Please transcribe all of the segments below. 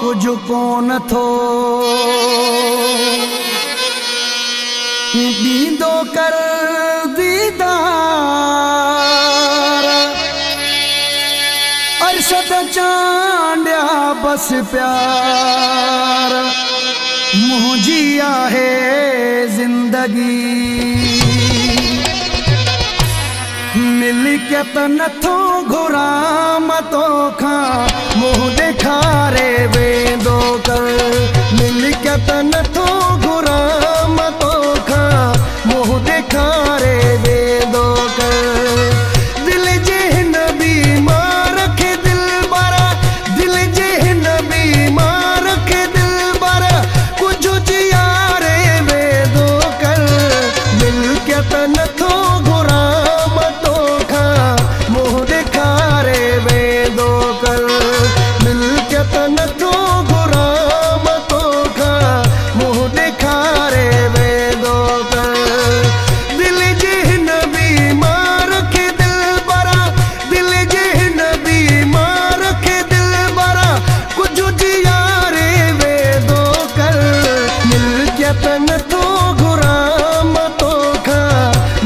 कुछ कोन थो दीदो कर दीदार अरशद चांडिया बस प्यार मुझी आहे जिंदगी मिलकियत नथो घुराम तोखां मुंह ॾेखारे वेंदो कर मिलकियत नथो घुराम तोखां मुंह ॾेखारे वेंदो कर दिल जे हिन बीमार खे दिल बारा दिल जे हिन बीमार खे दिल बारा कुझु जियारे वेंदो कर मिलकियत नथो घुराम तोखां मुंह ॾेखारे वेंदो कर मिलकियत नथो घुराम तोखां मुंह ॾेखारे वेंदो कर दिल जे हिन बीमार खे दिल बारा दिल जे हिन बीमार खे दिल बारा कुझु जियारे वेंदो कर मिलकियत नथो घुराम तोखां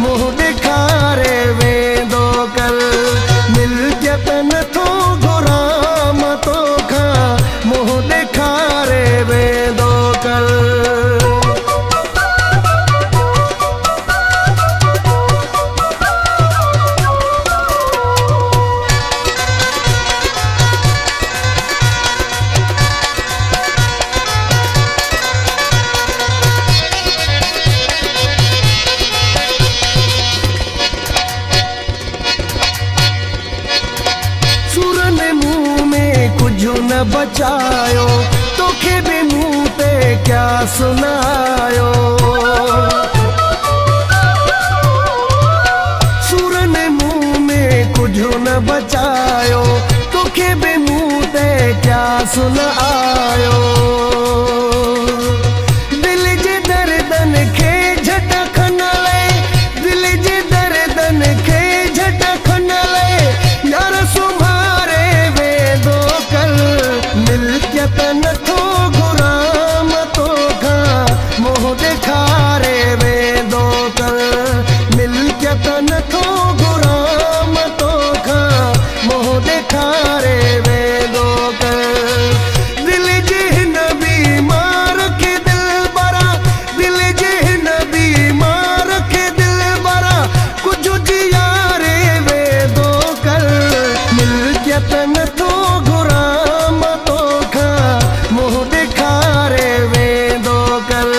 मुंह ॾेखारे वेंदो कर मिलकियत नथो घुराम तोखां मुंह ॾेखारे वेंदो कर सुर ने मुंह में कुछ न बचायो तोखे भी मुंह पे क्या सुनायो सुर ने मुंह में कुछ न बचायो तोखे भी मुंह पे क्या सुनायो दिल जे दर्दन खे झटकन ले दिल जे दर्दन खे झटकन ले यार सुम्हारे वेंदो कर मिलकियत नथो घुराम तोखां मुंह ॾेखारे वेंदो कर मिलकियत नथो घुराम तोखां मुंह ॾेखारे वेंदो कर दिल जे हिन बीमार खे दिल बारा दिल जे हिन बीमार खे दिल बारा कुझु जियारे वेंदो कर मिलकियत नथो घुराम तोखां मुंह ॾेखारे वेंदो कर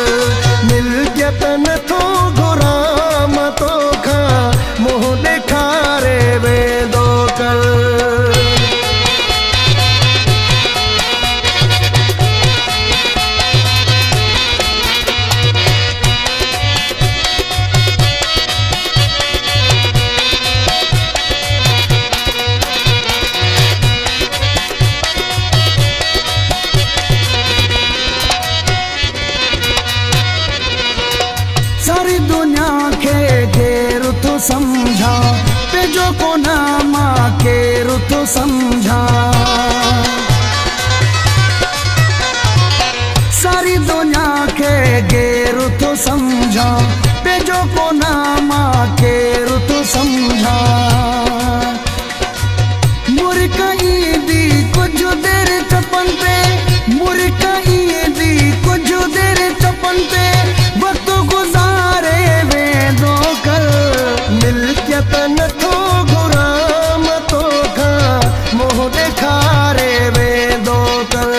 मिलकियत नथो घुराम तोखां मुंह ॾेखारे वेंदो कर सारी दुनिया के घेर तो समझा पेजो को नामा केर तो समझा सारी दुनिया के घेर तो समझा पेजो को नामा केर तो समझा मुरकई दी कुछ देर चपन पे मुरकई दी कुछ देर चपन पे वक्त गुजारे वेंदो कर मिलकियत नथो घुराम तोखां मुंह ॾेखारे वेंदो कर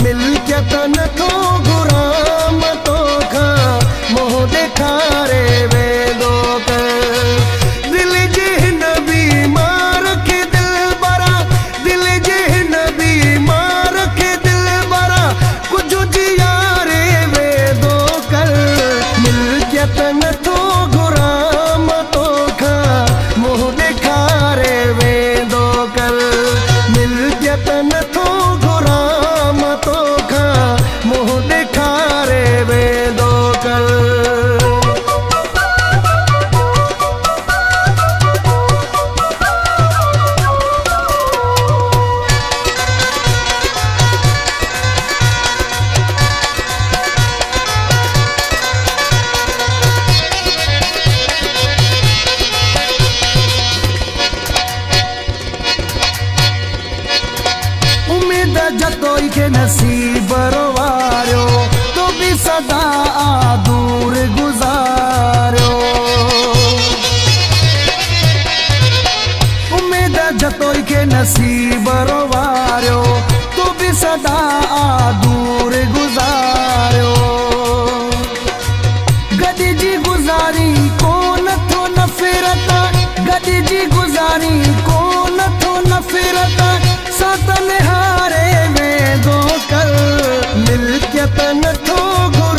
मिलकियत नथो घुराम तोखां मुंह ॾेखारे वेंदो कर दिल जे हिन सदा दूर गुज़ारियो। उम्मीद जतोई के नसीब रोवारियो, तू भी सदा दूर गुज़ारियो। गॾ जी गुज़ारी कोन थो नफ़रत, गॾ जी गुज़ारी कोन थो नफ़रत, साथ निहारे वेंदो कर मिल्कियत नथो घुर